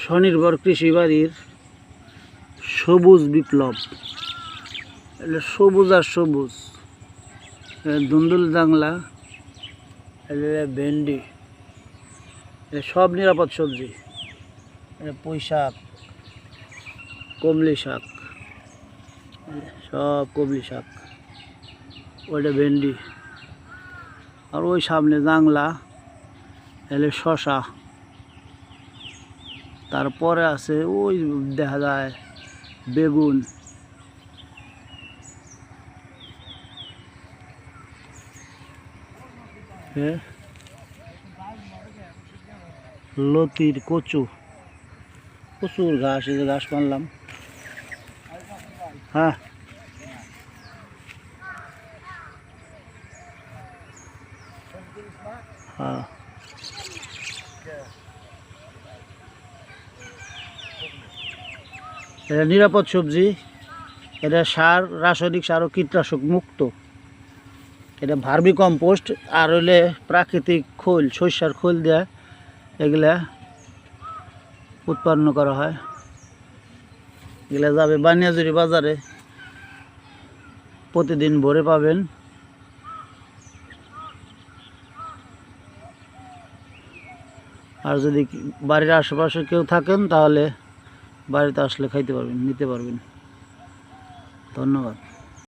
স্বনির্ভর কৃষি বাড়ির সবুজ বিপ্লব। এটা সবুজ আর সবুজ, দুন্দুল জাংলা, ভেন্ডি, এটা সব নিরাপদ সবজি। এটা পুঁই শাক, কমলি শাক, সব কমলি শাক, ওইটা ভেন্ডি। আর ওই সামনে জাংলা, এলে শশা। তারপরে আছে ওই দেখা যায় বেগুন। লতির কচু, প্রচুর ঘাস, এই যে ঘাস মারলাম। হ্যাঁ, হ্যাঁ, এটা নিরাপদ সবজি। এটা সার, রাসায়নিক সার ও কীটনাশক মুক্ত। এটা ভার্মি কম্পোস্ট আর হইলে প্রাকৃতিক খোল, সরিষার খোল দেয়া এগুলা উৎপন্ন করা হয়। এগুলা যাবে বানিয়াজুরি বাজারে, প্রতিদিন ভোরে পাবেন। আর যদি বাড়ির আশেপাশে কেউ থাকেন তাহলে বাড়িতে আসলে খাইতে পারবেন, নিতে পারবেন। ধন্যবাদ।